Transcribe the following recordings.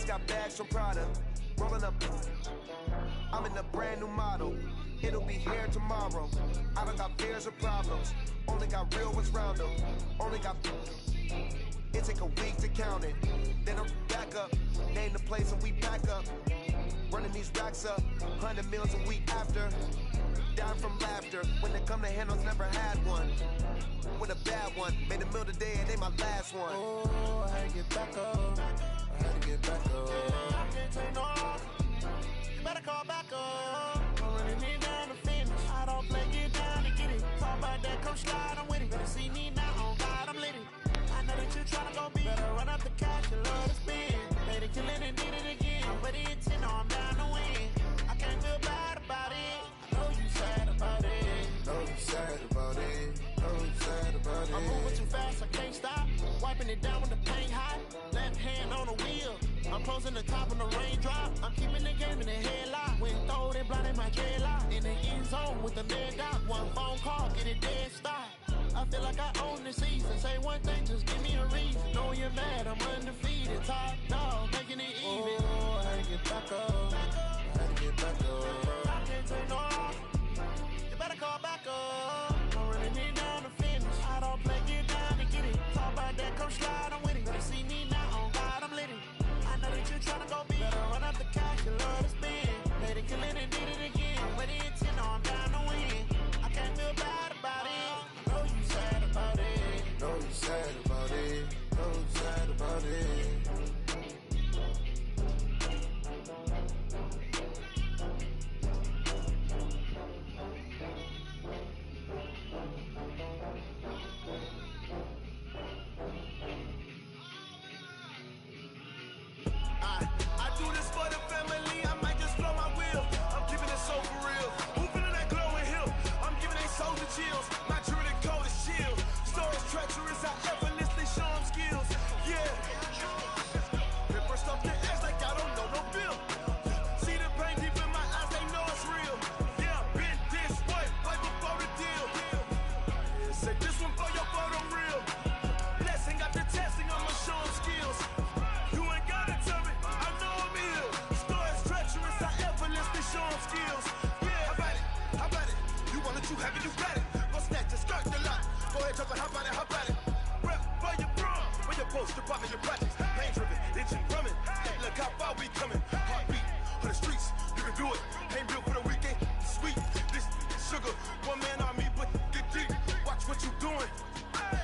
just got bags from Prada. Rolling up, I'm in a brand new model. It'll be here tomorrow. I don't got fears or problems. Only got real ones round them. Only got. It take a week to count it. Then I'm back up. Name the place and we back up. Running these racks up. 100 meals a week after. Dying from laughter. When they come to handles, never had one. With a bad one. Made a meal today and ain't my last one. Oh, I had to get back up. I had to get back up. I can't take no loss. You better call back up. I'm running me down to finish. I don't play, get down to get it. Talk about that, come slide, I'm with it. Better see me now, on God, I'm lit it. I know that you tryna go big. Better run up the cash, you love to spend. Made it, kill it, and did it again. But it's in, I'm down to win. I can't feel bad about it. I know you sad about it. Know you sad about it. Know you sad about it. I'm moving too fast, I can't stop. Wiping it down with the paint hot. Left hand on the wheel. I'm closing the top on the raindrop. I'm keeping the game in the headlock. When throwed and blinded my dreadlock. In the end zone with the leg out. One phone call, get it dead stop. I feel like I own the season. Say one thing, just give me a reason. Know you're mad, I'm undefeated. Top dog, making it even. Oh, I had to get back up. I had to get back up. I can't take no loss. You better call back up. I'm running me down to finish. I don't play, get down to get it. Talk about that, come slide, I'm with it. Better see me now, on God, I'm lit it. I know that you tryna go big. Better run up the cash, you love to spend. Made it, kill it, and did it again. But it's in, I'm down to win. I can't feel bad about it. I know you sad about it. Know you sad about it. Know you sad about it. I do this for the family, I might just blow my wheel. I'm keeping it so for real. Who feeling that glowing hill? I'm giving they souls the chills. My jewelry cold as chill. Stories treacherous, I effortlessly show them skills. Yeah. Ripper stuff the edge like I don't know no bill. See the pain deep in my eyes, they know it's real. Yeah, been this way, right before the deal. Say this one for your photo real. Blessing got the testing, I'ma show them skills. You ain't gotta tell me, I know I'm ill. Stories treacherous, I effortlessly show them skills. Yeah, how about it? How about it? You want it, you have it, you got it. Go snatch and skirt the lot. Go ahead, talk about how about it, how about it? Rep for your bro, when your post, you're popping your projects. Pain driven, itching, drumming. Hey, look how far we coming. Heartbeat for the streets, you can do it. Ain't built for the weekend. Sweet, this sugar, one man army, but get deep. Watch what you doing.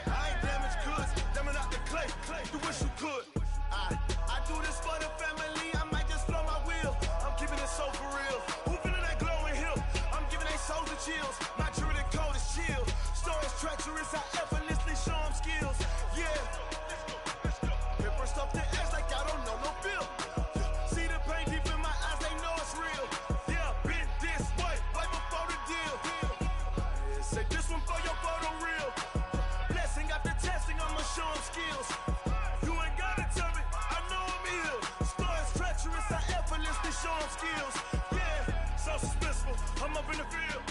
I ain't damaged goods, damn it out the clay. You wish you could. I do this for the family, I might just blow my wheel. I'm keeping it so for real. Who feeling that glowing hill? I'm giving they souls the chills. My jewelry cold is chill. Stories treacherous, I effortlessly show them skills. Yeah. Ripper stuff the edge like I don't know no bill. See the pain deep in my eyes, they know it's real. Yeah, been this way, right before the deal. Say this one for your photo real. Blessing after testing, I'ma show them skills. You ain't gotta tell me, I know I'm ill. Stories treacherous, I effortlessly show them skills. Yeah, so suspenseful, I'm up in the field.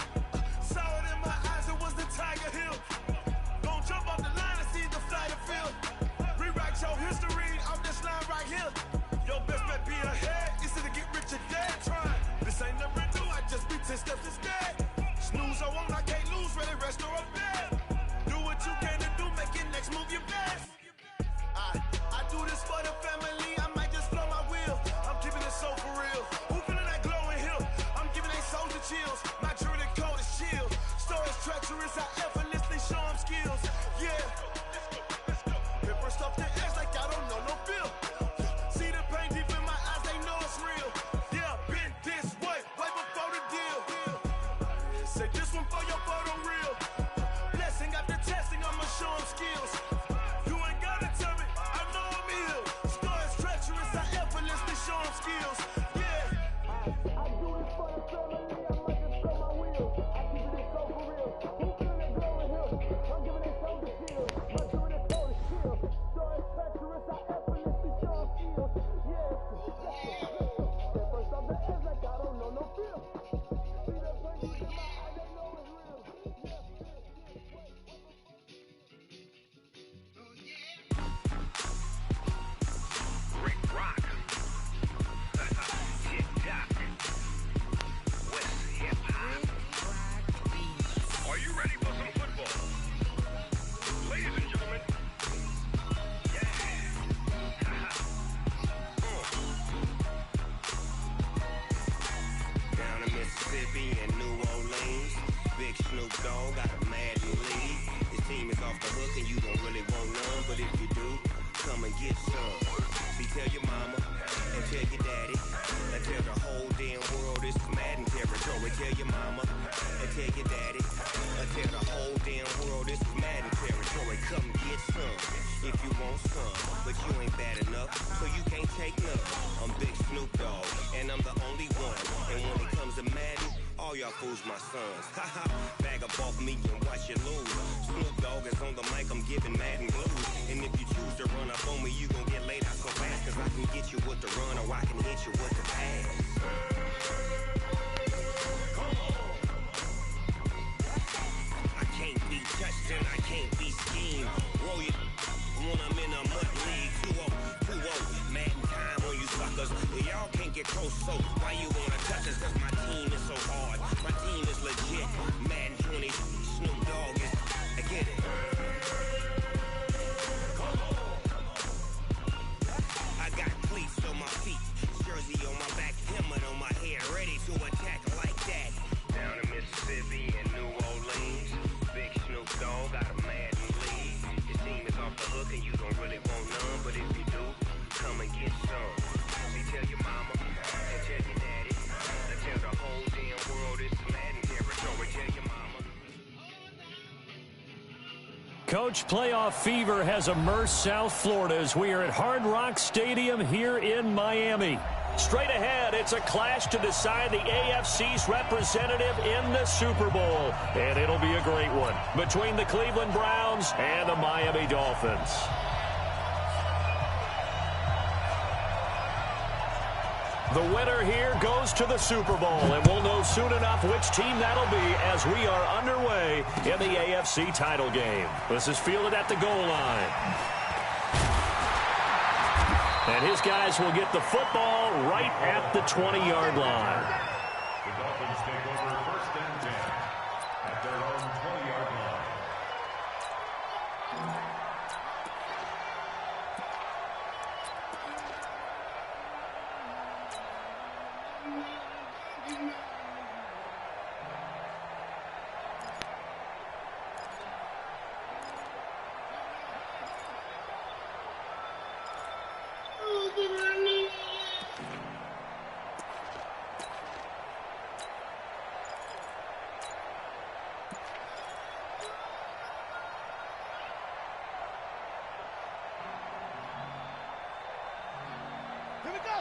Saw it in my eyes, it was the Tiger Hill. Gon' jump off the line and see the fly the field. Rewrite your history off this line right here. Your best bet be ahead, easy to get rich or dead trying. This ain't never new, I just be 10 steps instead. Snooze I won't, I can't lose, ready, rest or a bed. Do what you can to do, make your next move your best. I do this for the family, I might just blow my wheel. I'm keeping it so for real. Who feeling that glowing hill? I'm giving they souls the chills. My jewelry cold is chill. Stories treacherous, I effortlessly show them skills. Yeah. Ripper stuff the edge like I don't know no bill. See the pain deep in my eyes, they know it's real. Yeah, been this way, right before the deal. Say this one for your photo real. Blessing after testing, I'ma show them skills. You ain't gotta tell me, I know I'm ill. Stories treacherous, I effortlessly show them skills. Yeah. I do this for the family, I might just blow my wheel. I keep it so for real. Who feeling that glowing hill? I'm giving it so the shield. My doing it so the shield. Stories treacherous, I effortlessly show them skills. Yeah. That first off the edge like I don't know no feel. See that pain deep in my eyes, they know it's real. Rick Rock. tell your mama, and tell your daddy, and tell the whole damn world this is Madden territory. Come get some if you want some, but you ain't bad enough, so you can't take none. I'm Big Snoop Dogg, and I'm the only one. And when it comes to Madden, all y'all fools my sons. Haha, bag up off me and watch you lose. Snoop Dogg is on the mic, I'm giving Madden blues. And if you choose to run up on me, you gon' get laid out so fast, cause I can get you with the run or I can hit you with the pass. I can't be touched and I can't be schemed. Roll you when I'm in a mud league. 2-0, Madden time on you suckers. Y'all can't get close, so why you wanna touch us? Cause my team is so hard. My team is legit. Madden 20, Snoop Dogg is, I get it. I got cleats on my feet, jersey on my back, helmet on my head, ready to attack like that. Down in Mississippi and New Orleans, Big Snoop Dogg got a Madden league. Your team is off the hook and you don't really want none, but if you do, come and get some. See, tell your mama and tell your daddy, and tell the whole damn world it's Madden territory. Tell your mama. Coach, playoff fever has immersed South Florida as we are at Hard Rock Stadium here in Miami. Straight ahead, it's a clash to decide the AFC's representative in the Super Bowl. And it'll be a great one between the Cleveland Browns and the Miami Dolphins. The winner here goes to the Super Bowl, and we'll know soon enough which team that'll be as we are underway in the AFC title game. This is fielded at the goal line. And his guys will get the football right at the 20-yard line. The Dolphins take over 1st and 10 at their own 20-yard line. Here we go.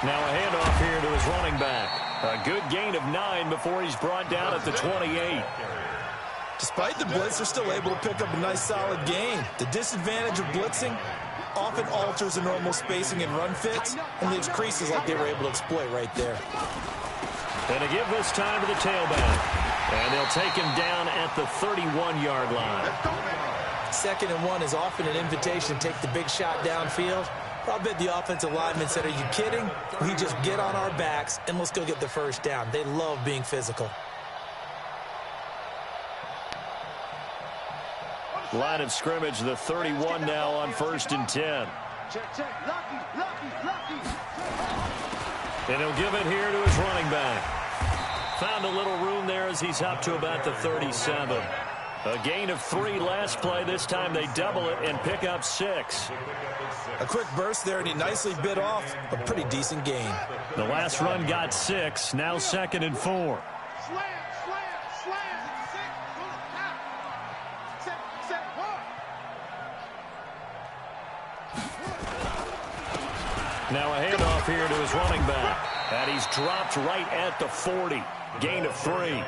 Now a handoff here to his running back. A good gain of 9 before he's brought down at the 28. Despite the blitz, they're still able to pick up a nice solid gain. The disadvantage of blitzing often alters the normal spacing and run fits and leaves creases like they were able to exploit right there. And to give this time to the tailback. And they'll take him down at the 31-yard line. 2nd and 1 is often an invitation to take the big shot downfield. But I'll bet the offensive lineman said, are you kidding? We just get on our backs and let's go get the first down. They love being physical. Line of scrimmage, the 31 now on 1st and 10. Check. Lucky. And he'll give it here to his running back. Found a little room there as he's up to about the 37. A gain of 3 last play. This time they double it and pick up 6. A quick burst there, and he nicely bit off a pretty decent gain. The last run got 6. Now 2nd and 4. Slam. Set. Now a handoff here to his running back. And he's dropped right at the 40. Gain of 3.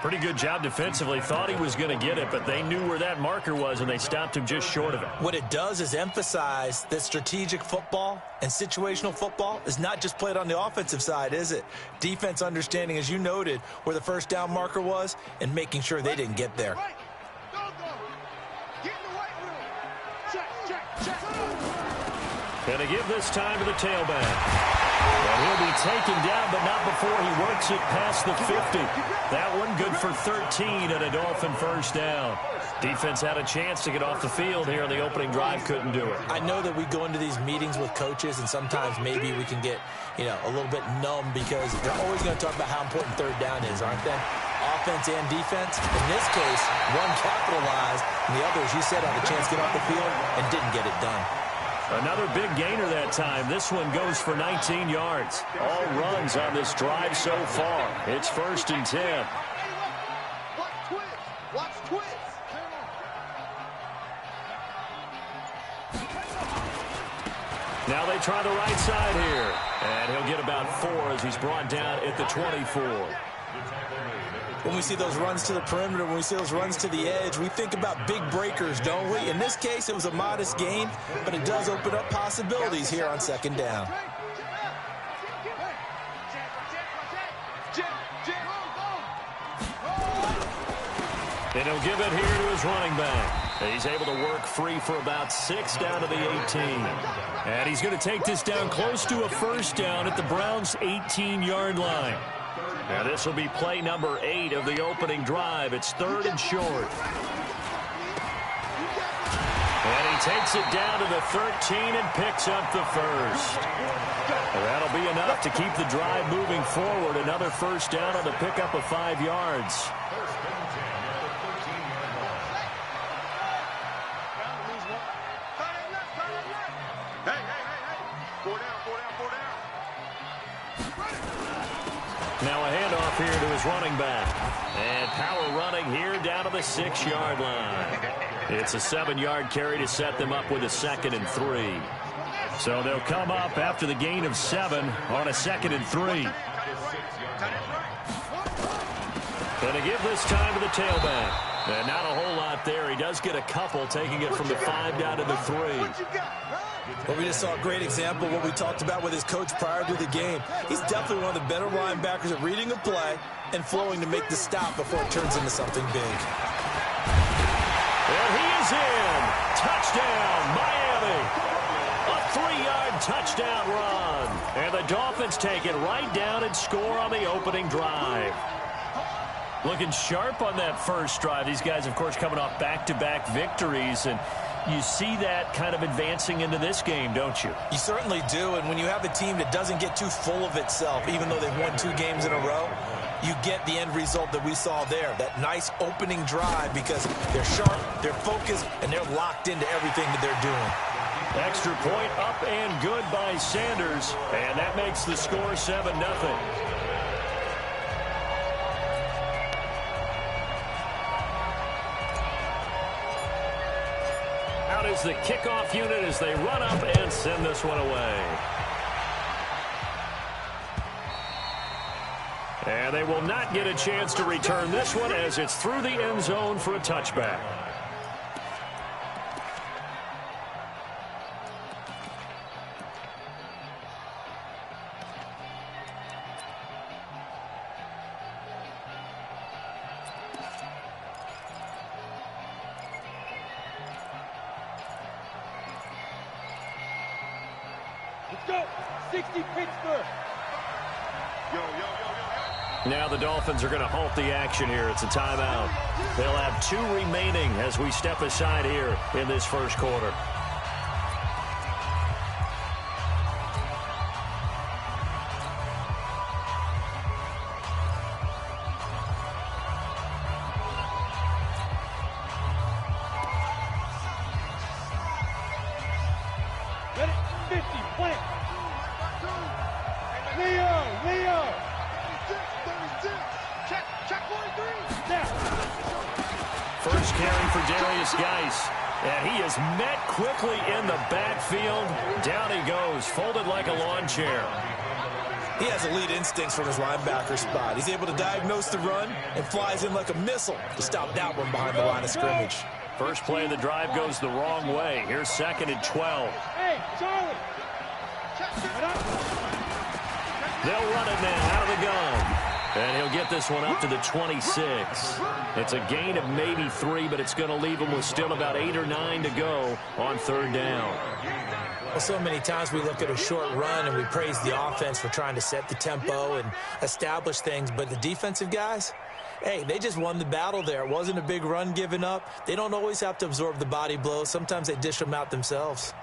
Pretty good job defensively. Thought he was going to get it, but they knew where that marker was, and they stopped him just short of it. What it does is emphasize that strategic football and situational football is not just played on the offensive side, is it? Defense understanding, as you noted, where the first down marker was and making sure they didn't get there. Go. Get in the white room. Check. And to give this time to the tailback. And he'll be taken down, but not before he works it past the 50. That one good for 13 and a Dolphin first down. Defense had a chance to get off the field here in the opening drive, couldn't do it. I know that we go into these meetings with coaches, and sometimes maybe we can get, a little bit numb because they're always going to talk about how important 3rd down is, aren't they? Offense and defense. In this case, one capitalized, and the other, as you said, had a chance to get off the field and didn't get it done. Another big gainer that time. This one goes for 19 yards. All runs on this drive so far. It's 1st and 10. Watch twist. Now they try the right side here. And he'll get about 4 as he's brought down at the 24. When we see those runs to the perimeter, when we see those runs to the edge, we think about big breakers, don't we? In this case, it was a modest gain, but it does open up possibilities here on 2nd down. And he'll give it here to his running back. He's able to work free for about 6 down to the 18. And he's going to take this down close to a 1st down at the Browns' 18-yard line. Now this will be play number 8 of the opening drive. It's 3rd and short. And he takes it down to the 13 and picks up the 1st. That'll be enough to keep the drive moving forward. Another 1st down on the pickup of 5 yards. Now a handoff here to his running back. And power running here down to the 6-yard line. It's a 7-yard carry to set them up with a 2nd and 3. So they'll come up after the gain of 7 on a 2nd and 3. Going to give this time to the tailback. And not a whole lot there. He does get a couple, taking it from the 5 down to the 3. Well, we just saw a great example of what we talked about with his coach prior to the game. He's definitely one of the better linebackers at reading a play and flowing to make the stop before it turns into something big. And he is in. Touchdown, Miami. A 3-yard touchdown run. And the Dolphins take it right down and score on the opening drive. Looking sharp on that first drive. These guys, of course, coming off back-to-back victories, and you see that kind of advancing into this game, don't you? You certainly do, and when you have a team that doesn't get too full of itself, even though they've won 2 games in a row, you get the end result that we saw there, that nice opening drive, because they're sharp, they're focused, and they're locked into everything that they're doing. Extra point up and good by Sanders, and that makes the score 7-0. Out is the kickoff unit as they run up and send this one away. And they will not get a chance to return this one as it's through the end zone for a touchback. Now the Dolphins are going to halt the action here. It's a timeout. They'll have 2 remaining as we step aside here in this first quarter. First carry for Darius Geis. And he is met quickly in the backfield. Down he goes, folded like a lawn chair. He has elite instincts from his linebacker spot. He's able to diagnose the run and flies in like a missile to stop that one behind the line of scrimmage. First play of the drive goes the wrong way. Here's 2nd and 12. Hey, Charlie. They'll run it now out of the gun. And he'll get this one up to the 26. It's a gain of maybe 3, but it's going to leave him with still about 8 or 9 to go on 3rd down. Well, so many times we look at a short run and we praise the offense for trying to set the tempo and establish things, but the defensive guys, hey, they just won the battle there. It wasn't a big run given up. They don't always have to absorb the body blows. Sometimes they dish them out themselves.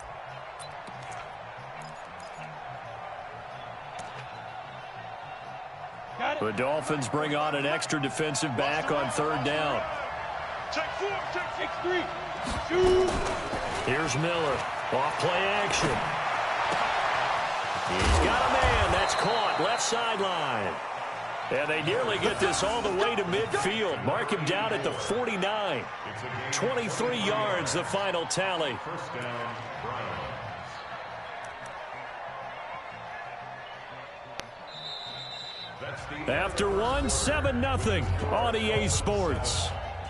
The Dolphins bring on an extra defensive back on 3rd down. Check 4, check 6-3. Shoot. Here's Miller. Off play action. He's got a man. That's caught. Left sideline. And they nearly get this all the way to midfield. Mark him down at the 49. 23 yards, the final tally. First down, Browns. After one, 7-0 on EA Sports.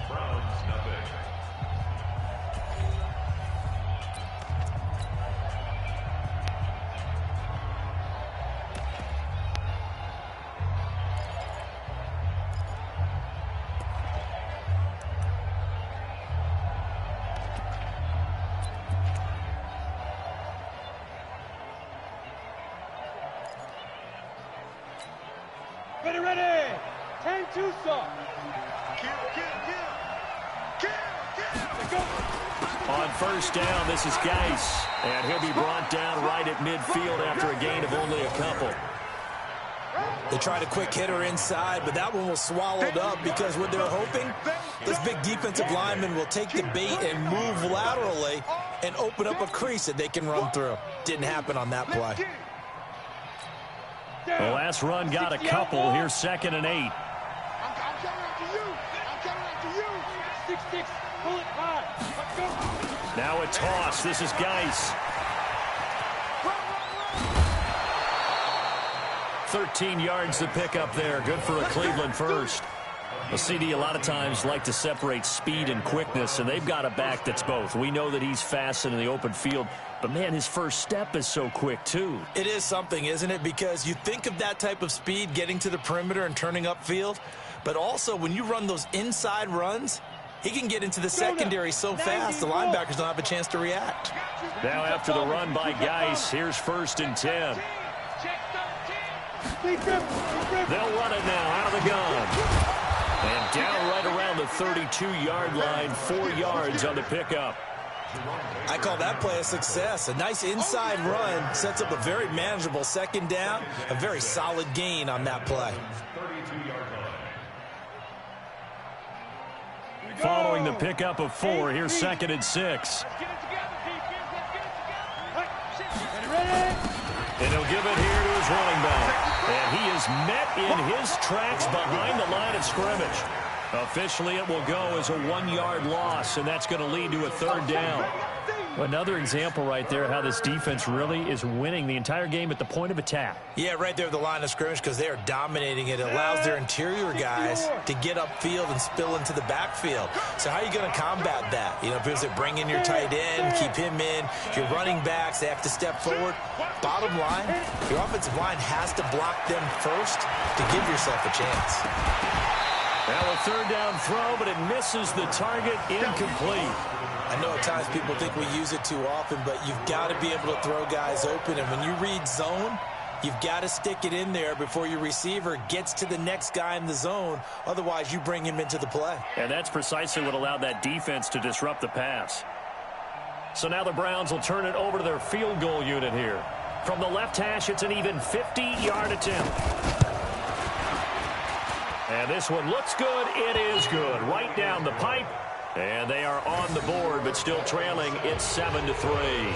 Browns, nothing. Ready. 10-2 stop. On first down, this is Geis. And he'll be brought down right at midfield after a gain of only a couple. They tried a quick hitter inside, but that one was swallowed up because what they're hoping, this big defensive lineman will take the bait and move laterally and open up a crease that they can run through. Didn't happen on that play. The last run got a couple. Here's 2nd and 8. I'm coming after you. I'm coming after you. 6-6, pull it high. Let's go. Now a toss. This is Geis. 13 yards to pick up there. Good for a Cleveland first. The CD a lot of times like to separate speed and quickness, and they've got a back that's both. We know that he's fast in the open field, but, man, his first step is so quick, too. It is something, isn't it? Because you think of that type of speed getting to the perimeter and turning upfield, but also when you run those inside runs, he can get into the secondary so fast the linebackers don't have a chance to react. Now after the run by Geis, here's 1st and 10. They'll run it now out of the gun. And down right around the 32-yard line, 4 yards on the pickup. I call that play a success. A nice inside run sets up a very manageable 2nd down, a very solid gain on that play. 32-yard line. Following the pickup of 4, here's 2nd and 6. And he'll give it here to his running back. And he is met in his tracks behind the line of scrimmage. Officially, it will go as a 1-yard loss, and that's going to lead to a 3rd down. Another example right there how this defense really is winning the entire game at the point of attack. Yeah, right there at the line of scrimmage because they are dominating it. It allows their interior guys to get upfield and spill into the backfield. So how are you going to combat that? You know, because they bring in your tight end, keep him in. Your running backs, they have to step forward. Bottom line, your offensive line has to block them first to give yourself a chance. Now a 3rd down throw, but it misses the target, incomplete. I know at times people think we use it too often, but you've got to be able to throw guys open. And when you read zone, you've got to stick it in there before your receiver gets to the next guy in the zone. Otherwise, you bring him into the play. And that's precisely what allowed that defense to disrupt the pass. So now the Browns will turn it over to their field goal unit here. From the left hash, it's an even 50-yard attempt. And this one looks good. It is good. Right down the pipe. And they are on the board, but still trailing. It's 7-3.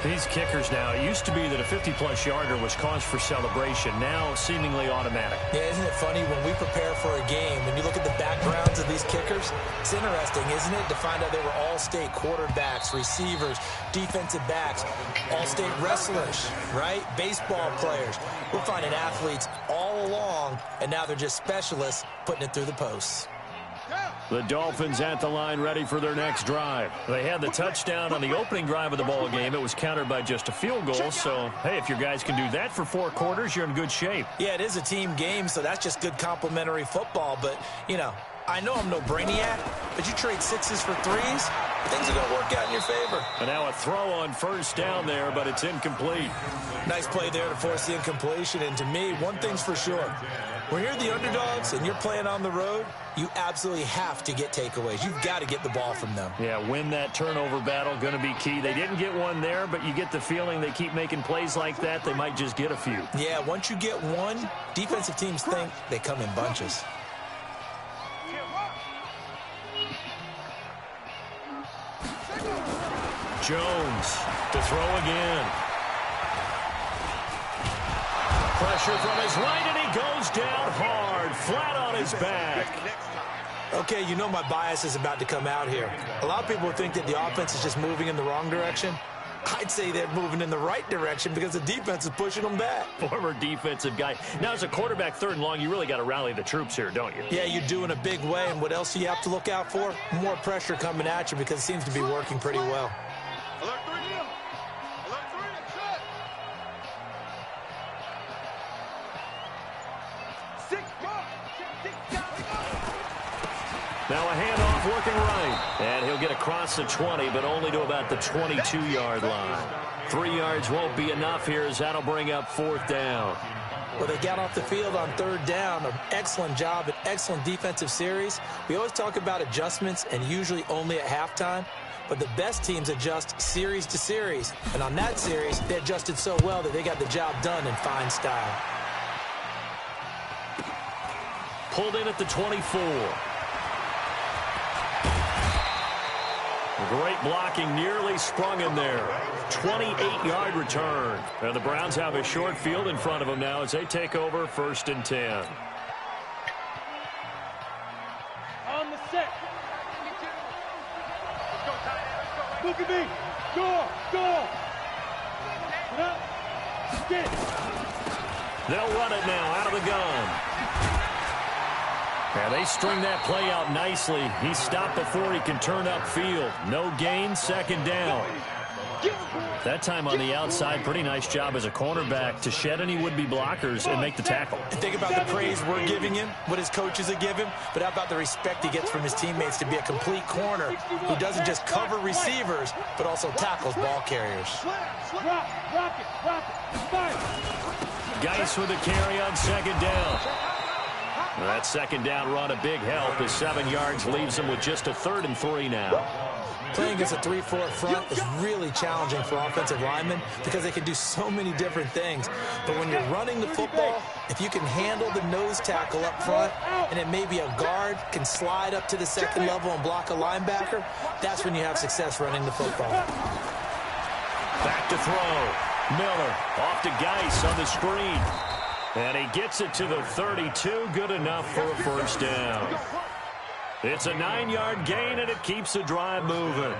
These kickers now, it used to be that a 50-plus yarder was cause for celebration. Now seemingly automatic. Yeah, isn't it funny when we prepare for a game, when you look at the backgrounds of these kickers, it's interesting, isn't it, to find out they were all-state quarterbacks, receivers, defensive backs, all-state wrestlers, right? Baseball players. We're finding athletes all along, and now they're just specialists putting it through the posts. The Dolphins at the line ready for their next drive. They had the touchdown on the opening drive of the ball game. It was countered by just a field goal. So, hey, if your guys can do that for 4 quarters, you're in good shape. Yeah, it is a team game, so that's just good complimentary football. But, you know, I know I'm no brainiac, but you trade 6s for 3s, things are going to work out in your favor. And now a throw on first down there, but it's incomplete. Nice play there to force the incompletion. And to me, one thing's for sure. When you're the underdogs and you're playing on the road, you absolutely have to get takeaways. You've got to get the ball from them. Yeah, win that turnover battle, going to be key. They didn't get one there, but you get the feeling they keep making plays like that, they might just get a few. Yeah, once you get one, defensive teams think they come in bunches. Jones to throw again. Pressure from his right, and he goes down hard, flat on his back. Okay, you know my bias is about to come out here. A lot of people think that the offense is just moving in the wrong direction. I'd say they're moving in the right direction because the defense is pushing them back. Former defensive guy. Now, as a quarterback, 3rd and long, you really got to rally the troops here, don't you? Yeah, you do in a big way. And what else do you have to look out for? More pressure coming at you because it seems to be working pretty well. Alert 3. Alert 3. Set. 6. Now a handoff looking right. And he'll get across the 20, but only to about the 22-yard line. 3 yards won't be enough here as that'll bring up 4th down. Well, they got off the field on 3rd down. An excellent job, an excellent defensive series. We always talk about adjustments and usually only at halftime. But the best teams adjust series to series. And on that series, they adjusted so well that they got the job done in fine style. Pulled in at the 24. Great blocking, nearly sprung in there. 28-yard return. And the Browns have a short field in front of them now as they take over 1st and 10. On the set. Look at me. Go. Get up. Get. They'll run it now out of the gun. And they string that play out nicely. He's stopped before he can turn upfield. No gain, 2nd down. That time on the outside, pretty nice job as a cornerback to shed any would-be blockers and make the tackle. And think about the praise we're giving him, what his coaches are giving, but how about the respect he gets from his teammates to be a complete corner who doesn't just cover receivers, but also tackles ball carriers. Rock it. Geis with a carry on 2nd down. That 2nd down run a big help as 7 yards leaves them with just a 3rd and 3 now. Playing against a 3-4 front is really challenging for offensive linemen because they can do so many different things. But when you're running the football, if you can handle the nose tackle up front and it may be a guard can slide up to the 2nd level and block a linebacker, that's when you have success running the football. Back to throw. Miller off to Geis on the screen. And he gets it to the 32. Good enough for a 1st down. It's a 9-yard gain, and it keeps the drive moving.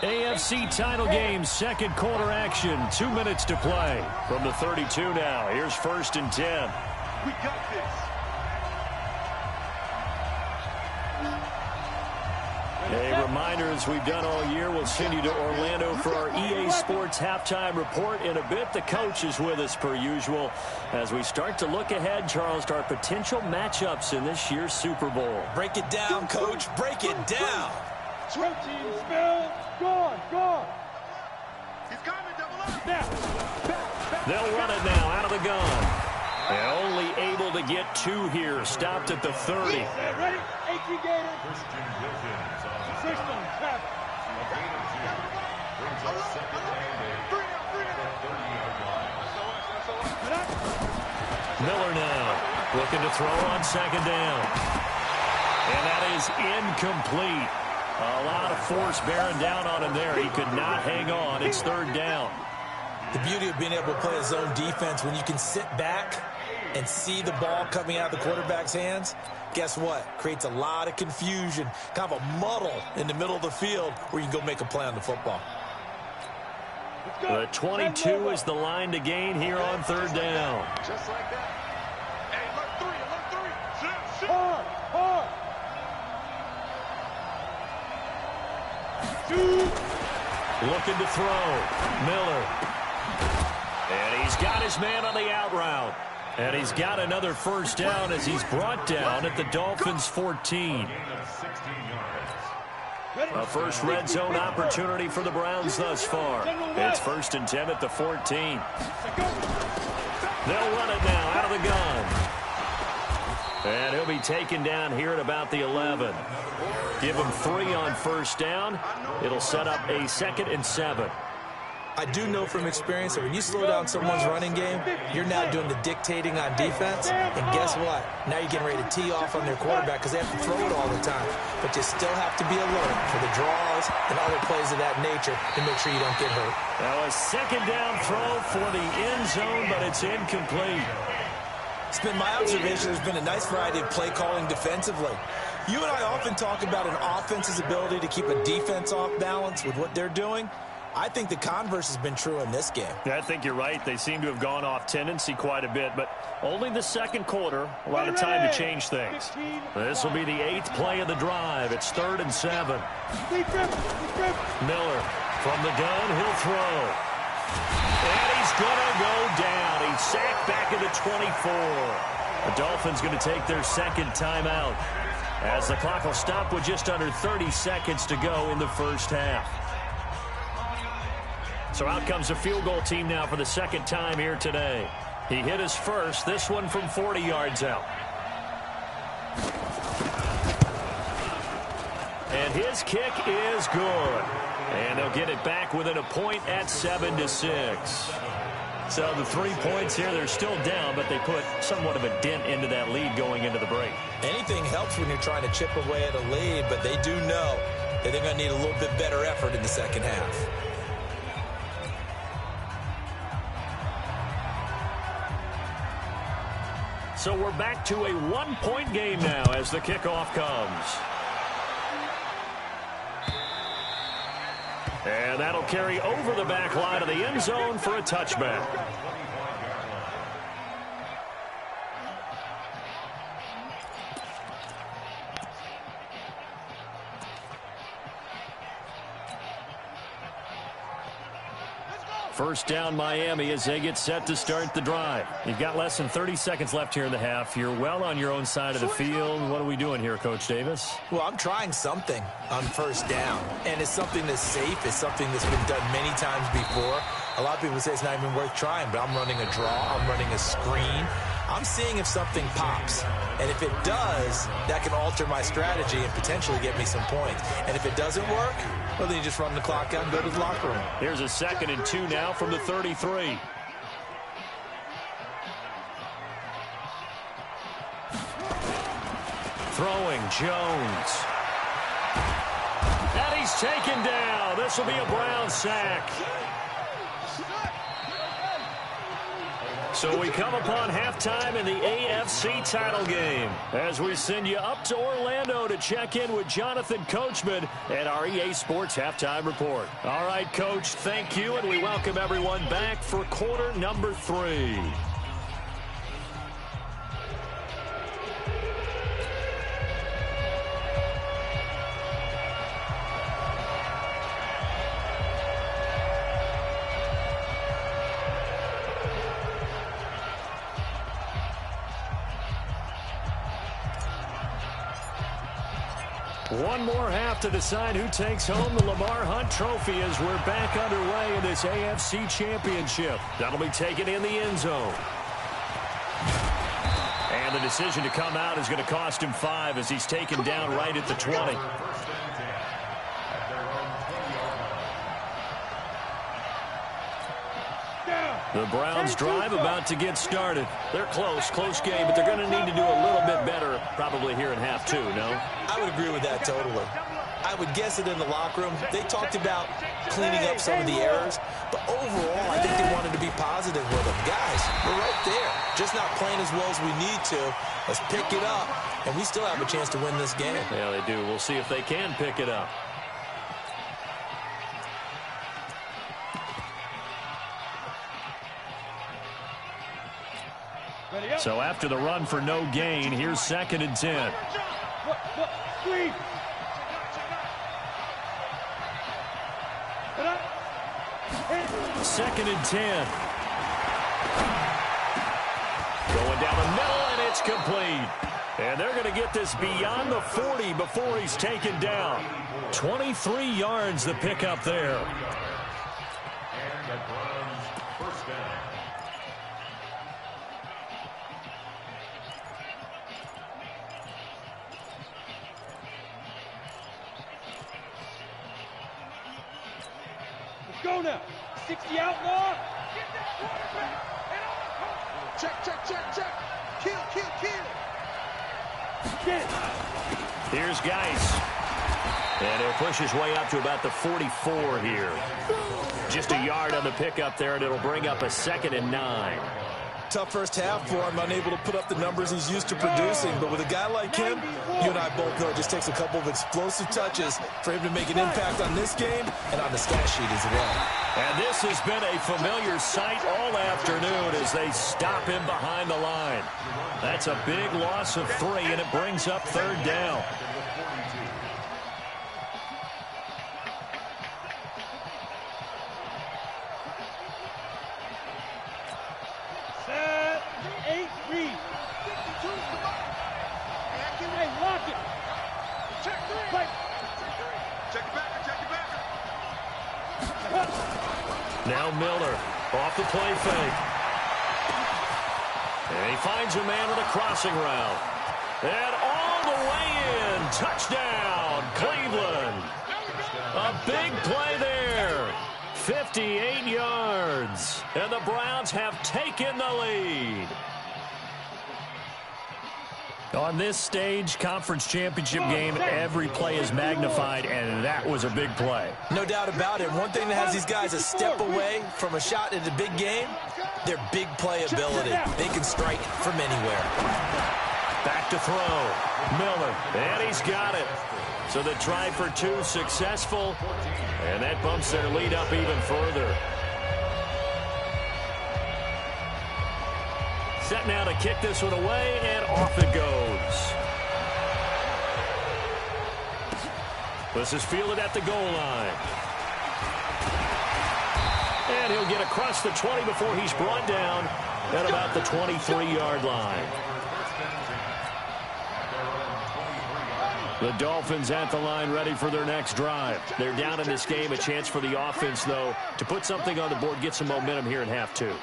AFC title game, 2nd quarter action. 2 minutes to play. From the 32 now, here's 1st and 10. We got this. A reminder, as we've done all year, we'll send you to Orlando for our EA Sports halftime report. In a bit, the coach is with us per usual as we start to look ahead, Charles, to our potential matchups in this year's Super Bowl. Break it down, Coach. Break it down. Protein spell. Gone. He's coming, double up. They'll run it now out of the gun. They're only able to get 2 here. Stopped at the 30. Ready? 18 Gator. System. Miller now looking to throw on 2nd down. And that is incomplete. A lot of force bearing down on him there. He could not hang on. It's 3rd down. The beauty of being able to play a zone defense when you can sit back and see the ball coming out of the quarterback's hands, guess what? Creates a lot of confusion, kind of a muddle in the middle of the field where you can go make a play on the football. The 22 is the line to gain here on 3rd down. Just like that. Hey, alert 3. Hard. Looking to throw. Miller. And he's got his man on the out route. And he's got another 1st down as he's brought down at the Dolphins' 14. A first red zone opportunity for the Browns thus far. It's 1st and 10 at the 14. They'll run it now out of the gun. And he'll be taken down here at about the 11. Give him 3 on 1st down. It'll set up a 2nd and 7. I do know from experience that when you slow down someone's running game, you're now doing the dictating on defense. And guess what? Now you're getting ready to tee off on their quarterback because they have to throw it all the time. But you still have to be alert for the draws and other plays of that nature to make sure you don't get hurt. Now a second down throw for the end zone, but it's incomplete. It's been my observation there's been a nice variety of play calling defensively. You and I often talk about an offense's ability to keep a defense off balance with what they're doing. I think the converse has been true in this game. Yeah, I think you're right. They seem to have gone off tendency quite a bit, but only the second quarter, a lot of time to change things. This will be the 8th play of the drive. It's 3rd and 7. Miller from the gun, he'll throw. And he's going to go down. He's sacked back at the 24. The Dolphins going to take their second timeout as the clock will stop with just under 30 seconds to go in the first half. So out comes a field goal team now for the second time here today. He hit his first, this one from 40 yards out. And his kick is good. And they'll get it back within a point at 7-6. So the 3 points here, they're still down, but they put somewhat of a dent into that lead going into the break. Anything helps when you're trying to chip away at a lead, but they do know that they're going to need a little bit better effort in the second half. So we're back to a 1-point game now as the kickoff comes. And that'll carry over the back line of the end zone for a touchback. First down Miami as they get set to start the drive. You've got less than 30 seconds left here in the half. You're well on your own side of the field. What are we doing here, Coach Davis? Well, I'm trying something on first down, and it's something that's safe. It's something that's been done many times before. A lot of people say it's not even worth trying, but I'm running a draw. I'm running a screen. I'm seeing if something pops. And if it does, that can alter my strategy and potentially get me some points. And if it doesn't work, well, then you just run the clock out and go to the locker room. Here's a 2nd and 2 now from the 33. Throwing, Jones. And he's taken down. This will be a Brown sack. So we come upon halftime in the AFC title game as we send you up to Orlando to check in with Jonathan Coachman and our EA Sports Halftime Report. All right, Coach, thank you, and we welcome everyone back for quarter number 3. One more half to decide who takes home the Lamar Hunt Trophy as we're back underway in this AFC Championship. That'll be taken in the end zone. And the decision to come out is going to cost him 5 as he's taken down right at the 20. The Browns drive about to get started. They're close game, but they're going to need to do a little bit better probably here in half 2, no? I would agree with that totally. I would guess it in the locker room. They talked about cleaning up some of the errors, but overall, I think they wanted to be positive with them. Guys, we're right there. Just not playing as well as we need to. Let's pick it up, and we still have a chance to win this game. Yeah, they do. We'll see if they can pick it up. So after the run for no gain, here's 2nd and 10. Second and 10. Going down the middle, and it's complete. And they're going to get this beyond the 40 before he's taken down. 23 yards the pickup there. And the Browns first down. go now. 60 outlaw. Check, check, check, check. Kill, kill, kill. Get it. Here's Geis. And he'll push his way up to about the 44 here. Just a yard on the pickup there, and it'll bring up a 2nd and 9. Tough first half for him, unable to put up the numbers he's used to producing. But with a guy like him, you and I both know it just takes a couple of explosive touches for him to make an impact on this game and on the stat sheet as well. And this has been a familiar sight all afternoon as they stop him behind the line. That's a big loss of 3, and it brings up 3rd down. Now Miller off the play fake. And he finds a man with a crossing route. And all the way in. Touchdown, Cleveland. A big play there. 58 yards. And the Browns have taken the lead. On this stage, conference championship game, every play is magnified, and that was a big play. No doubt about it. One thing that has these guys a step away from a shot in the big game, their big play ability. They can strike from anywhere. Back to throw. Miller, and he's got it. So the try for 2 successful, and that bumps their lead up even further. Set now to kick this one away, and off it goes. This is fielded at the goal line. And he'll get across the 20 before he's brought down at about the 23-yard line. The Dolphins at the line ready for their next drive. They're down in this game. A chance for the offense, though, to put something on the board, get some momentum here in half 2.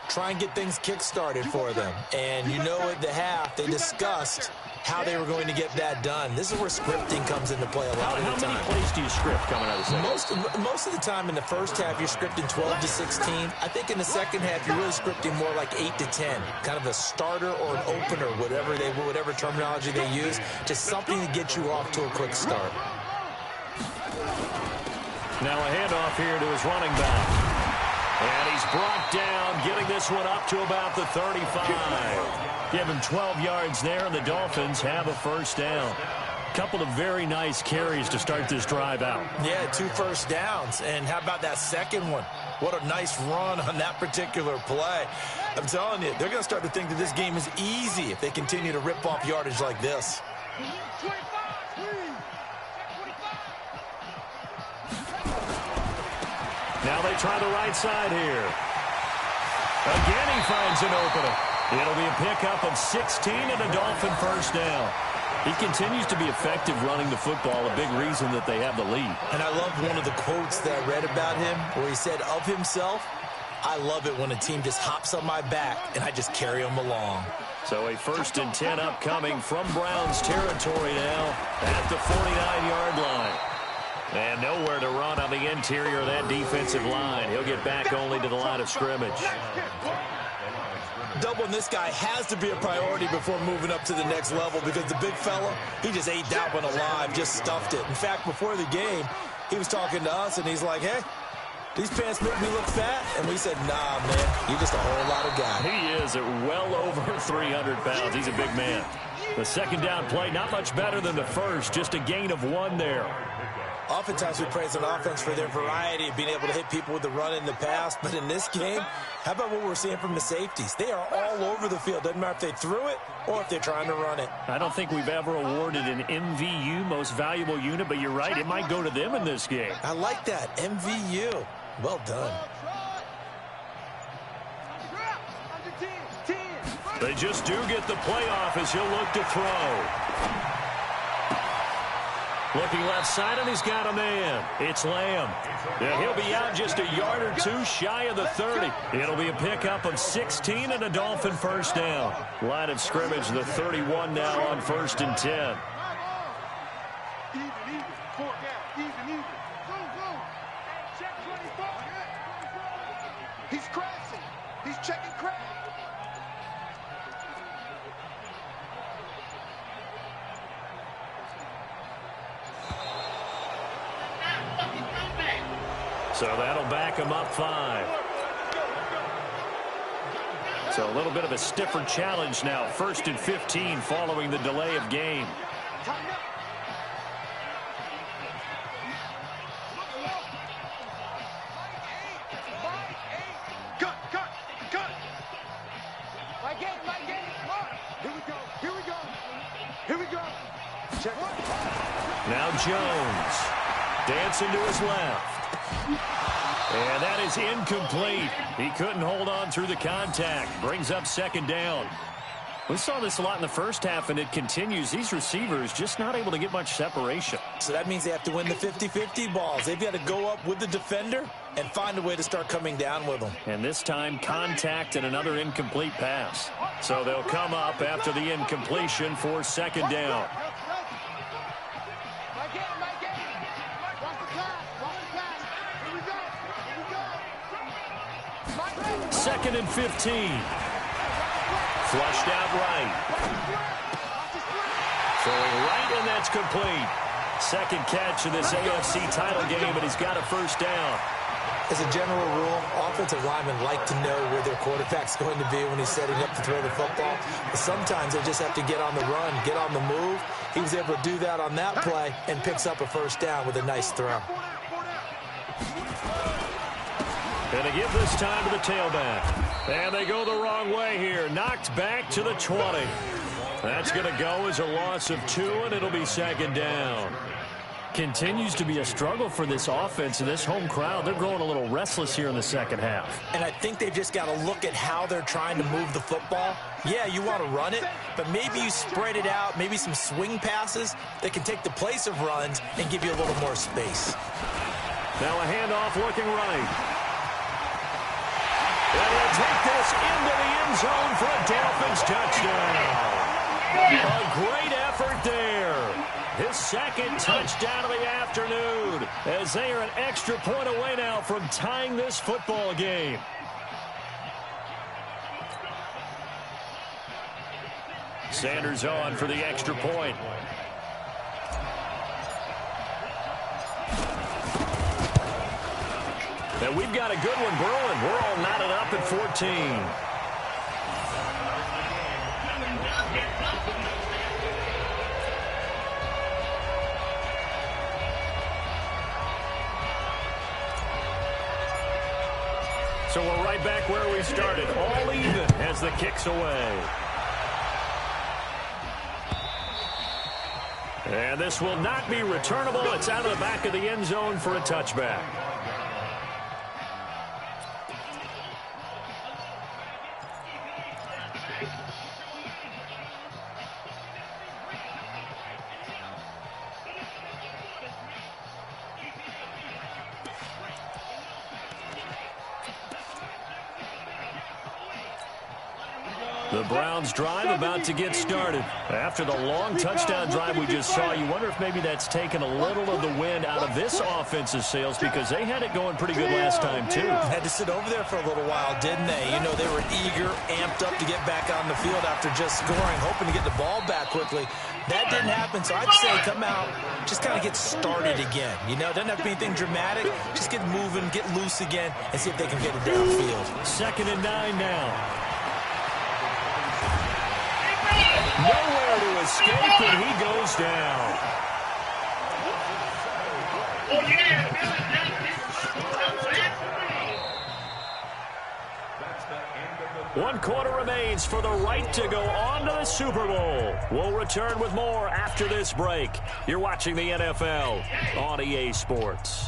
Try and get things kick-started for them. And you know at the half, they discussed how they were going to get that done. This is where scripting comes into play a lot of the time. How many plays do you script coming out of the second? Most of the time in the first half, you're scripting 12 to 16. I think in the second half, you're really scripting more like 8 to 10. Kind of a starter or an opener, whatever terminology they use, just something to get you off to a quick start. Now a handoff here to his running back. And he's brought down, getting this one up to about the 35. Give him 12 yards there, and the Dolphins have a first down. Couple of very nice carries to start this drive out. Yeah, 2 first downs. And how about that second one? What a nice run on that particular play. I'm telling you, they're going to start to think that this game is easy if they continue to rip off yardage like this. Now they try the right side here. Again, he finds an opening. It'll be a pickup of 16 and a Dolphin first down. He continues to be effective running the football, a big reason that they have the lead. And I love one of the quotes that I read about him where he said of himself, I love it when a team just hops on my back and I just carry them along. So a 1st and 10 upcoming from Browns territory now at the 49-yard line. And nowhere to run on the interior of that defensive line. He'll get back only to the line of scrimmage. Doubling this guy has to be a priority before moving up to the next level because the big fella, he just ate that one alive, just stuffed it. In fact, before the game, he was talking to us, and he's like, hey, these pants make me look fat. And we said, nah, man, you're just a whole lot of guy. He is at well over 300 pounds. He's a big man. The second down play, not much better than the first, just a gain of 1 there. Oftentimes we praise an offense for their variety of being able to hit people with the run in the pass. But in this game, how about what we're seeing from the safeties? They are all over the field. Doesn't matter if they threw it or if they're trying to run it. I don't think we've ever awarded an MVU, most valuable unit, but you're right. It might go to them in this game. I like that. MVU. Well done. They just do get the playoff as he'll look to throw. Looking left side, and he's got a man. It's Lamb. Yeah, he'll be out just a yard or 2 shy of the 30. It'll be a pickup of 16 and a Dolphin first down. Line of scrimmage, the 31 now on 1st and 10. Check 24. He's crashing. He's checking crash. So that'll back him up 5. So a little bit of a stiffer challenge now. 1st and 15 following the delay of game. Now Jones dancing to his left. And that is incomplete. He couldn't hold on through the contact. Brings up 2nd down. We saw this a lot in the first half, and it continues. These receivers just not able to get much separation. So that means they have to win the 50-50 balls. They've got to go up with the defender and find a way to start coming down with them. And this time, contact and another incomplete pass. So they'll come up after the incompletion for 2nd down. Second and 15. Flushed out right. Throwing right, and that's complete. 2nd catch in this AFC title game, and he's got a 1st down. As a general rule, offensive linemen like to know where their quarterback's going to be when he's setting up to throw the football. But sometimes they just have to get on the run, get on the move. He was able to do that on that play and picks up a 1st down with a nice throw. And they give this time to the tailback. And they go the wrong way here. Knocked back to the 20. That's going to go as a loss of 2, and it'll be 2nd down. Continues to be a struggle for this offense and this home crowd. They're growing a little restless here in the second half. And I think they've just got to look at how they're trying to move the football. Yeah, you want to run it, but maybe you spread it out, maybe some swing passes that can take the place of runs and give you a little more space. Now a handoff looking right. And he'll take this into the end zone for a Dolphins touchdown. A great effort there. His 2nd touchdown of the afternoon, as they are an extra point away now from tying this football game. Sanders on for the extra point. And we've got a good one brewing. We're all knotted up at 14. So we're right back where we started. All even as the kick's away. And this will not be returnable. It's out of the back of the end zone for a touchback. The Browns drive about to get started. After the long touchdown drive we just saw, you wonder if maybe that's taken a little of the wind out of this offensive sails, because they had it going pretty good last time too. Had to sit over there for a little while, didn't they? You know, they were eager, amped up to get back on the field after just scoring, hoping to get the ball back quickly. That didn't happen, so I'd say come out, just kind of get started again. You know, it doesn't have to be anything dramatic. Just get moving, get loose again, and see if they can get it downfield. 2nd and 9 now. Nowhere to escape, and he goes down. One quarter remains for the right to go on to the Super Bowl. We'll return with more after this break. You're watching the NFL on EA Sports.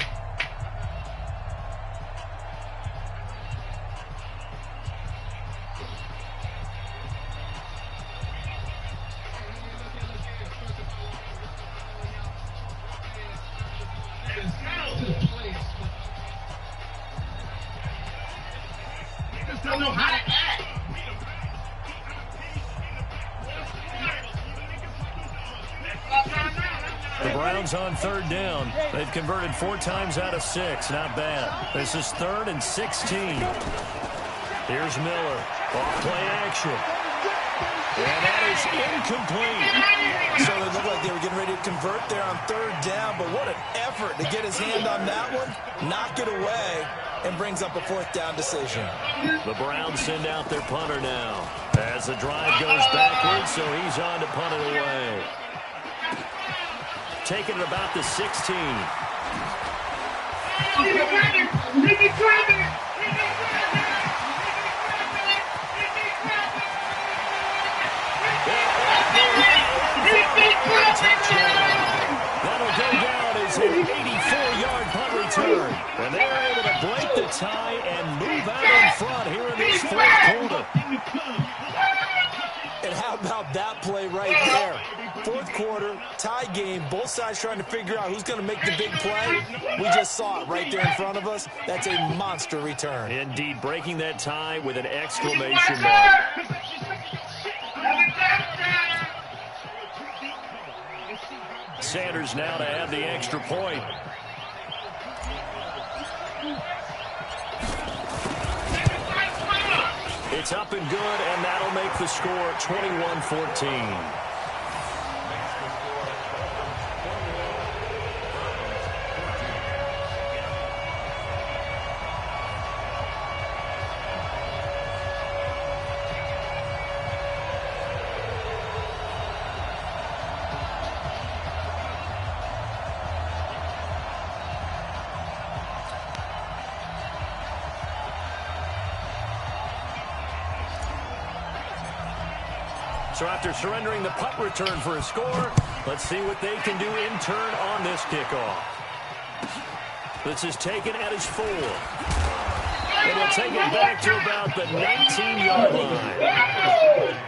Don't know how to act. The Browns on third down. They've converted 4 times out of 6. Not bad. This is 3rd and 16. Here's Miller. Off play action. And that is incomplete. So they looked like they were getting ready to convert there on 3rd down, but what an effort to get his hand on that one, knock it away, and brings up a 4th down decision. The Browns send out their punter now as the drive goes backwards, so he's on to punt it away. Taking it about the 16. That'll go down as an 84-yard punt return. And they're able to break the tie and move out in front here in this 4th quarter. And how about that play right there? 4th quarter, tie game, both sides trying to figure out who's going to make the big play. We just saw it right there in front of us. That's a monster return. Indeed, breaking that tie with an exclamation mark. Sanders now to add the extra point. It's up and good, and that'll make the score 21-14. So after surrendering the punt return for a score, let's see what they can do in turn on this kickoff. This is taken at his 4. And he'll take it back to about the 19-yard line.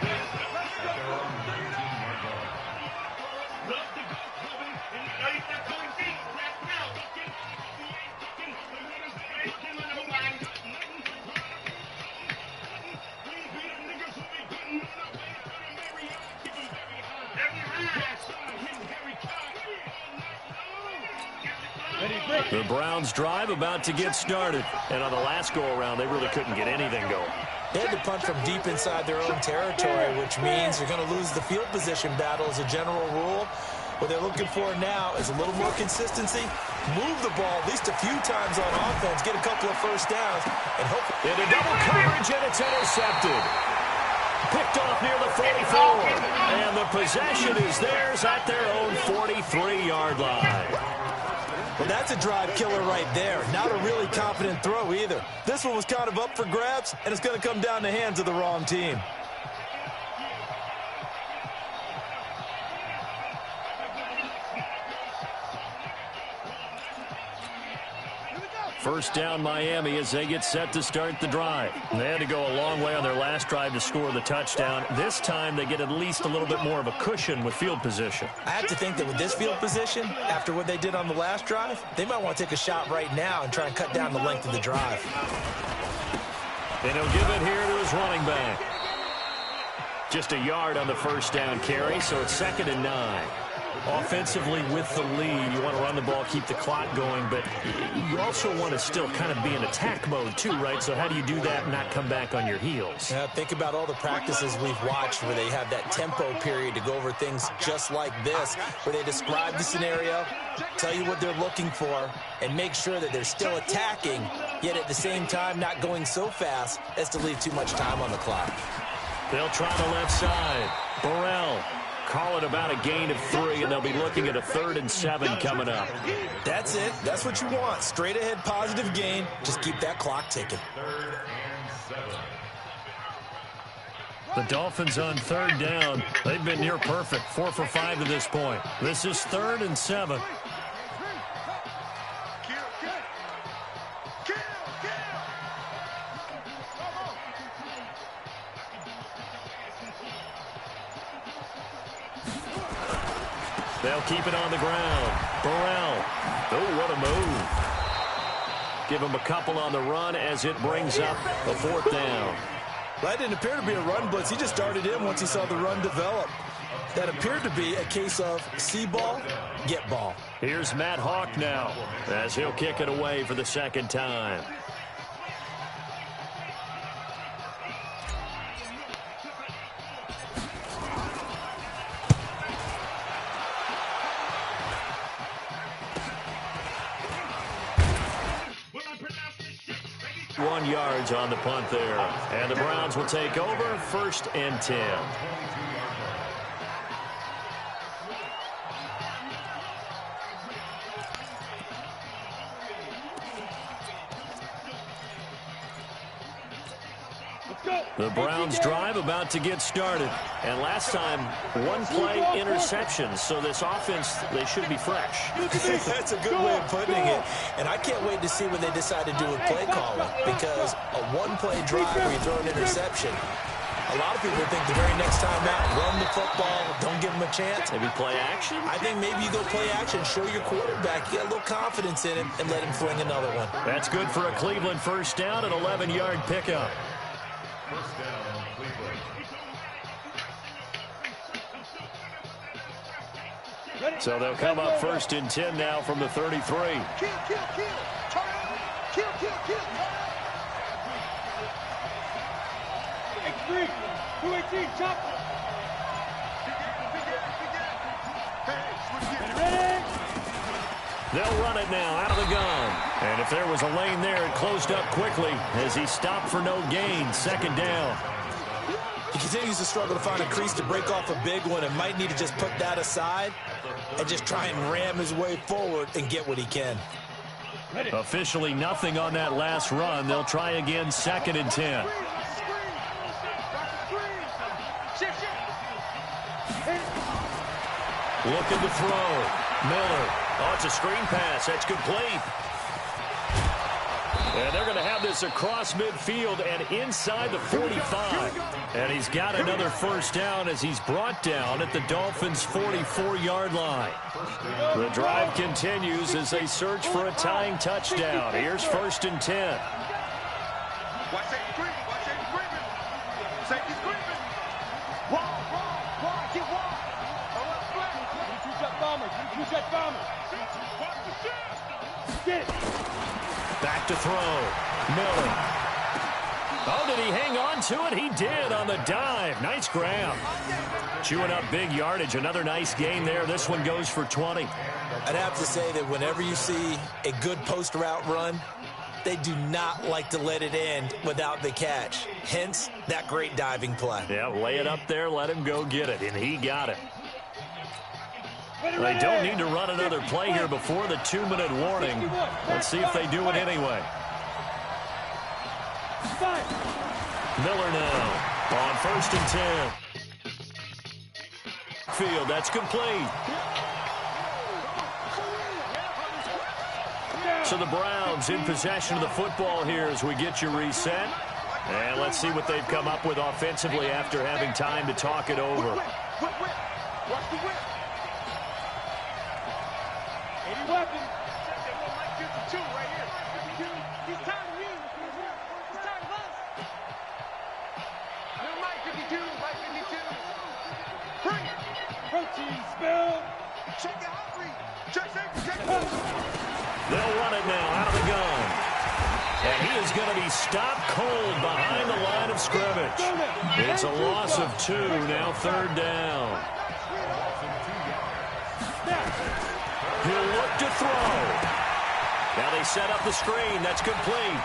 The Browns drive about to get started. And on the last go-around, they really couldn't get anything going. They had to punt from deep inside their own territory, which means they're going to lose the field position battle as a general rule. What they're looking for now is a little more consistency, move the ball at least a few times on offense, get a couple of first downs, and hope. Into double coverage, and it's intercepted. Picked off near the 44. And the possession is theirs at their own 43-yard line. Well, that's a drive killer right there. Not a really confident throw either. This one was kind of up for grabs, and it's going to come down the hands of the wrong team. First down Miami as they get set to start the drive. They had to go a long way on their last drive to score the touchdown. This time they get at least a little bit more of a cushion with field position. I have to think that with this field position, after what they did on the last drive, they might want to take a shot right now and try and cut down the length of the drive. And he'll give it here to his running back. Just a yard on the first down carry, so it's 2nd and 9. Offensively with the lead, you want to run the ball, keep the clock going, but you also want to still kind of be in attack mode too, right? So how do you do that and not come back on your heels? Yeah, think about all the practices we've watched where they have that tempo period to go over things just like this, where they describe the scenario, tell you what they're looking for, and make sure that they're still attacking, yet at the same time not going so fast as to leave too much time on the clock. They'll try the left side. Burrell. Call it about a gain of 3, and they'll be looking at a 3rd and 7 coming up. That's it. That's what you want. Straight ahead positive gain. Just keep that clock ticking. The Dolphins on 3rd down. They've been near perfect. 4 for 5 to this point. This is 3rd and 7. They'll keep it on the ground. Burrell. Oh, what a move. Give him a couple on the run as it brings up a 4th down. That didn't appear to be a run blitz. He just darted in once he saw the run develop. That appeared to be a case of see ball, get ball. Here's Matt Hawk now as he'll kick it away for the second time. Yards on the punt there. And the Browns will take over 1st and 10. The Browns drive about to get started. And last time, one play interceptions. So this offense, they should be fresh. That's a good way of putting it. And I can't wait to see what they decide to do with play calling. Because a one-play drive where you throw an interception, a lot of people think the very next time out, run the football, don't give them a chance. Maybe play action? I think maybe you go play action, show your quarterback, you get a little confidence in him, and let him fling another one. That's good for a Cleveland first down, an 11-yard pickup. First down, Cleveland. So they'll come up 1st and 10 now from the 33. Kill, kill, kill. Turn. Kill, kill, kill. X3, 218, chop. Ready? They'll run it now out of the gun. And if there was a lane there, it closed up quickly as he stopped for no gain. 2nd down. He continues to struggle to find a crease to break off a big one and might need to just put that aside and just try and ram his way forward and get what he can. Officially nothing on that last run. They'll try again 2nd and 10. Looking to throw. Miller. Oh, it's a screen pass. That's complete. And they're going to have this across midfield and inside the 45. And he's got another first down as he's brought down at the Dolphins' 44-yard line. The drive continues as they search for a tying touchdown. Here's 1st and 10. Watch that screen. Watch that screaming. Safety screaming. Wall. Get wall. You jet bombers. You jet bombers. Get it. Back to throw. Miller. Oh, did he hang on to it? He did on the dive. Nice grab. Chewing up big yardage. Another nice gain there. This one goes for 20. I'd have to say that whenever you see a good post route run, they do not like to let it end without the catch. Hence, that great diving play. Yeah, lay it up there, let him go get it, and he got it. They don't need to run another play here before the 2-minute warning. Let's see if they do it anyway. Miller now on 1st and 10. Field, that's complete. So the Browns in possession of the football here as we get you reset. And let's see what they've come up with offensively after having time to talk it over. Watch the whip. 80 weapons. Mike 52 right here. He's tired of me. He's tired of us. Little Mike 52. Mike 52. Bring it. Protein spill. Check it out. Check safety. Check it. They'll run it now out of the gun. And he is going to be stopped cold behind the line of scrimmage. It's a loss of 2, now 3rd down. He'll look to throw. Now they set up the screen. That's complete.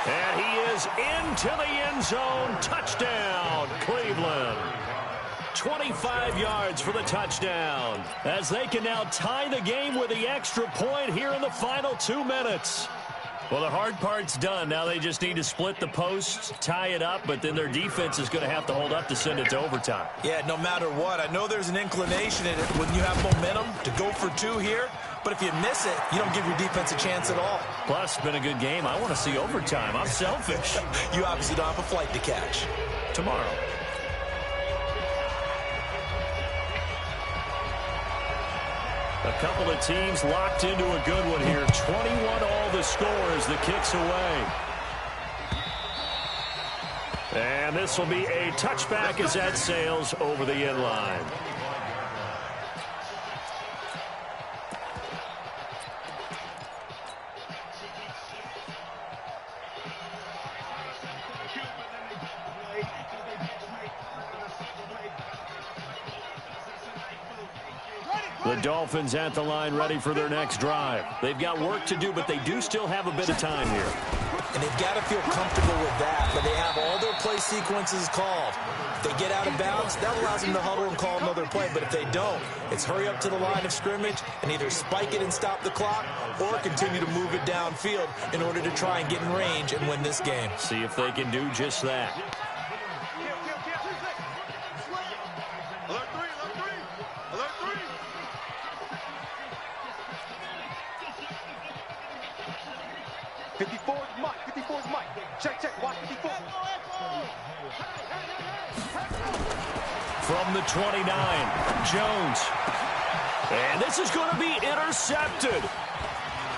And he is into the end zone. Touchdown, Cleveland. 25 yards for the touchdown, as they can now tie the game with the extra point here in the final 2 minutes. Well, the hard part's done. Now they just need to split the posts, tie it up, but then their defense is going to have to hold up to send it to overtime. Yeah, no matter what. I know there's an inclination in it when you have momentum to go for 2 here, but if you miss it, you don't give your defense a chance at all. Plus, it's been a good game. I want to see overtime. I'm selfish. You obviously don't have a flight to catch. Tomorrow. A couple of teams locked into a good one here. 21 all the score as the kick's away. And this will be a touchback as that sails over the end line. The Dolphins at the line ready for their next drive. They've got work to do, but they do still have a bit of time here. And they've got to feel comfortable with that, but they have all their play sequences called. If they get out of bounds, that allows them to huddle and call another play. But if they don't, it's hurry up to the line of scrimmage and either spike it and stop the clock or continue to move it downfield in order to try and get in range and win this game. See if they can do just that. From the 29, Jones. And this is going to be intercepted.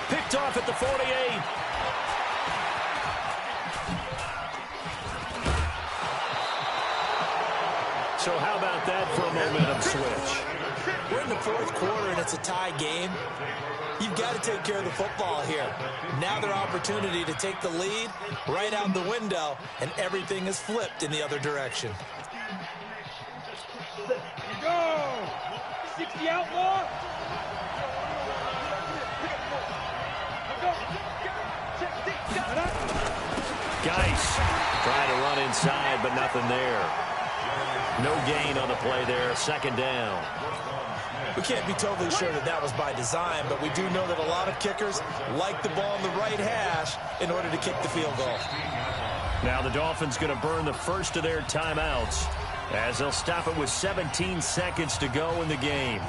Picked off at the 48. So how about that for a momentum switch? We're in the fourth quarter and it's a tie game. You've got to take care of the football here. Now their opportunity to take the lead right out the window, and everything is flipped in the other direction. Go! 60 outlaw! Geis trying to run inside, but nothing there. No gain on the play there. Second down. We can't be totally sure that that was by design, but we do know that a lot of kickers like the ball in the right hash in order to kick the field goal. Now the Dolphins going to burn the first of their timeouts as they'll stop it with 17 seconds to go in the game.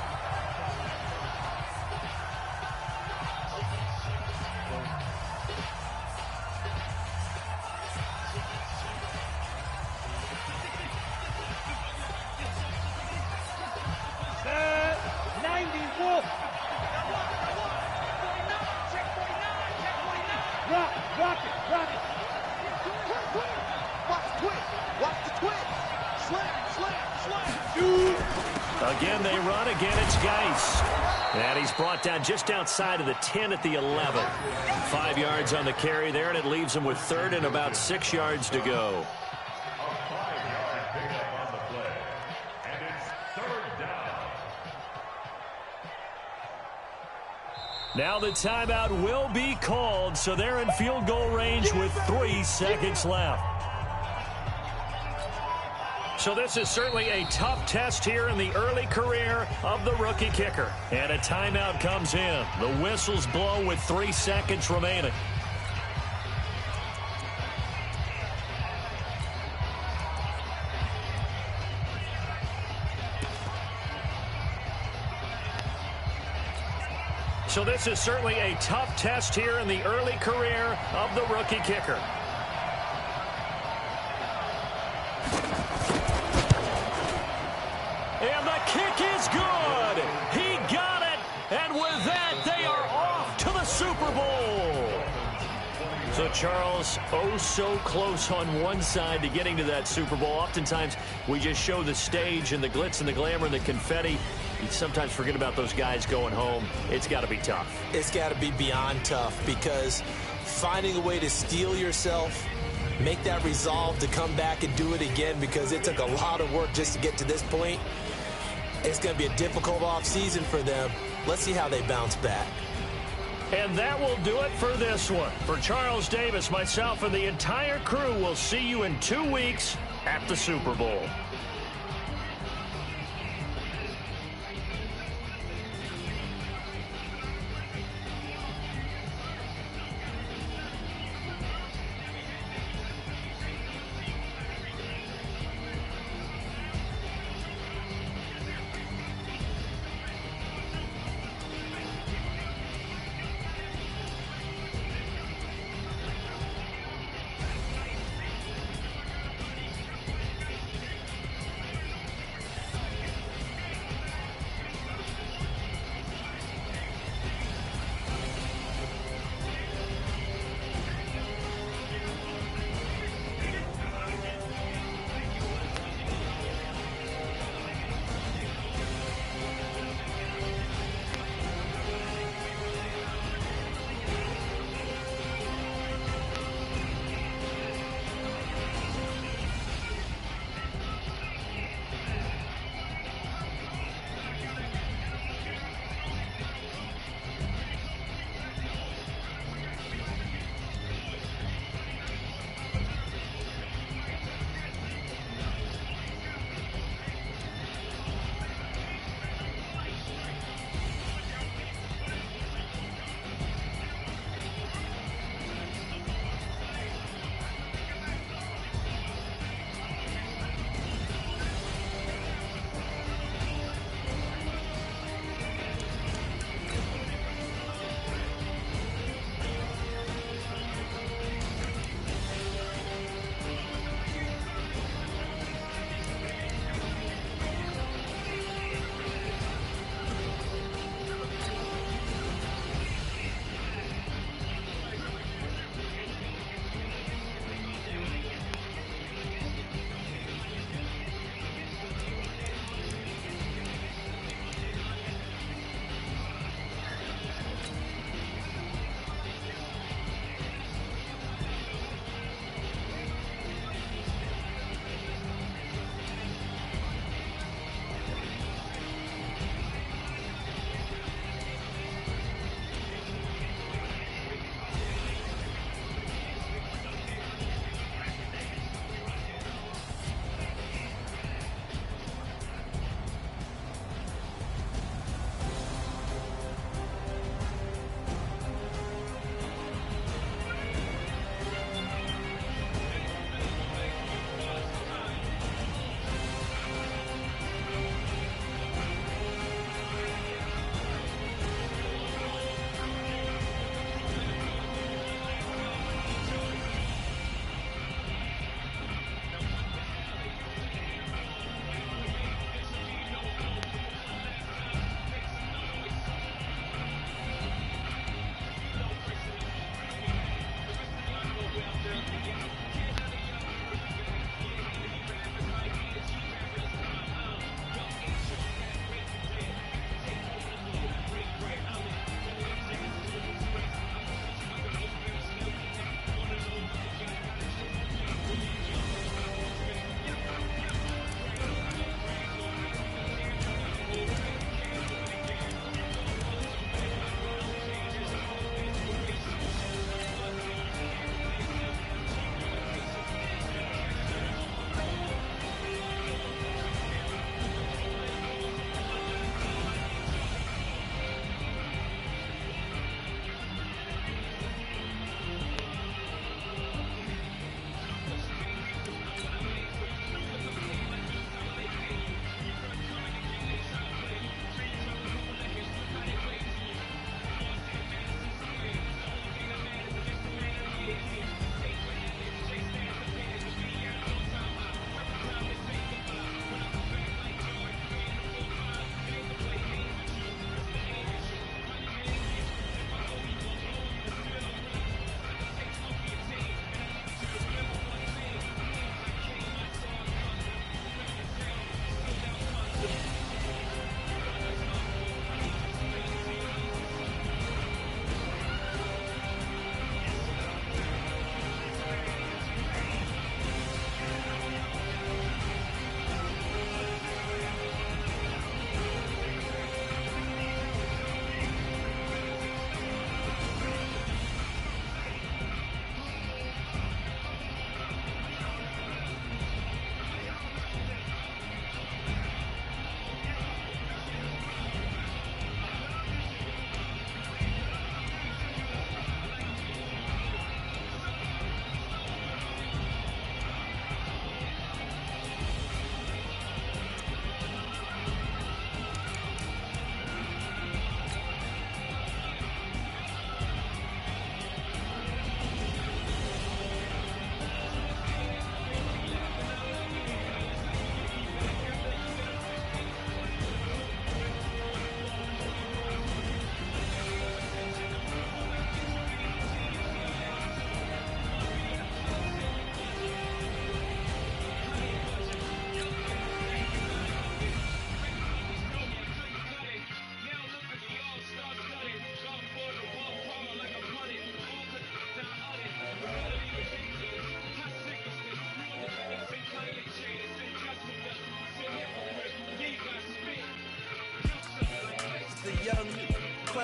Again, they run. Again, it's Geis. And he's brought down just outside of the 10 at the 11. 5 yards on the carry there, and it leaves him with third and about 6 yards to go. Now the timeout will be called, so they're in field goal range with 3 seconds left. So this is certainly a tough test here in the early career of the rookie kicker. And a timeout comes in. The whistles blow with 3 seconds remaining. So this is certainly a tough test here in the early career of the rookie kicker. And the kick is good. He got it. And with that, they are off to the Super Bowl. So, Charles, oh so close on one side to getting to that Super Bowl. Oftentimes, we just show the stage and the glitz and the glamour and the confetti. You sometimes forget about those guys going home. It's got to be tough. It's got to be beyond tough, because finding a way to steel yourself, make that resolve to come back and do it again, because it took a lot of work just to get to this point. It's going to be a difficult offseason for them. Let's see how they bounce back. And that will do it for this one. For Charles Davis, myself, and the entire crew, we'll see you in 2 weeks at the Super Bowl.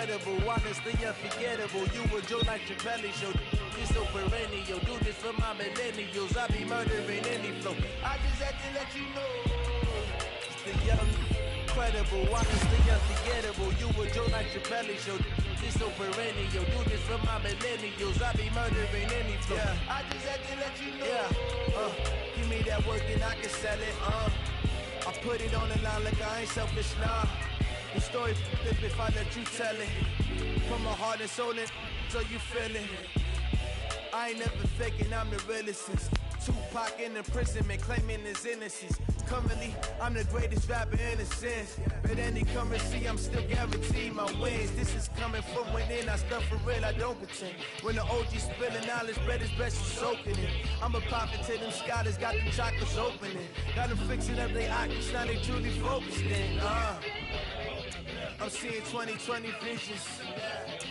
incredible, honestly unforgettable. You a Joe like Chappelle show. This so perennial, do this for my millennials. I be murdering any flow. I just had to let you know. It's the young, incredible, honestly unforgettable. You a Joe like Chappelle show. This so perennial, do this for my millennials. I be murdering any flow. Yeah. I just had to let you know. Yeah. Give me that work and I can sell it. I put it on the line like I ain't selfish, nah. The story flip if I let you tell it. From my heart and soul and so you feel it. I ain't never faking, I'm the realest since Tupac in imprisonment, claiming his innocence. Currently, I'm the greatest rapper in a sense. But any currency, I'm still guaranteed my wins. This is coming from within, I stuff for real, I don't pretend. When the OG spilling knowledge, bet it's best to soaking it. I'm a prophet to them scholars, got them chakras opening. Got them fixing up their eyes, now they truly focused in. I'm seeing 2020 visions,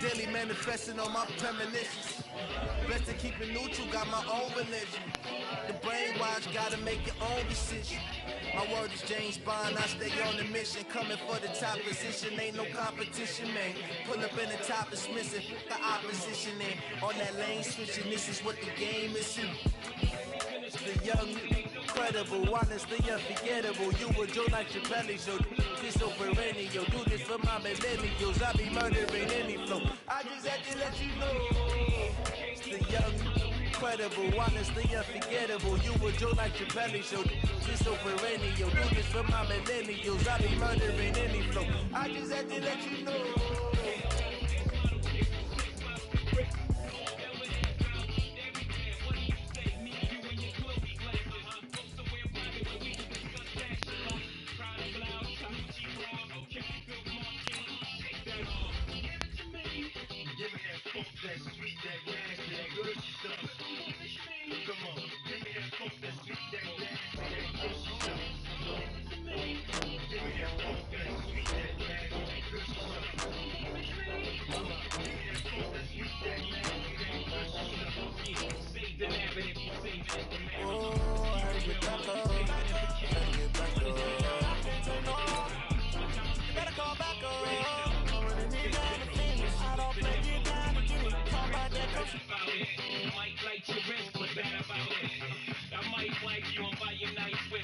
daily manifesting on my premonitions. Best to keep it neutral, got my own religion. The brainwash, gotta make your own decision. My word is James Bond, I stay on the mission. Coming for the top position, ain't no competition, man. Pull up in the top, it's missing the opposition in. On that lane switching, this is what the game is in. The young, incredible, honestly unforgettable. You a Joe like Chappelle show. This so perennial, do this for my millennials. I be murdering any flow. I just had to let you know. It's the young, incredible, honestly unforgettable. You a Joe like Chappelle show. This so perennial, do this for my millennials. I be murdering any flow. I just had to let you know. Might like your wrist, but that about it. I might like you and buy your nice whip.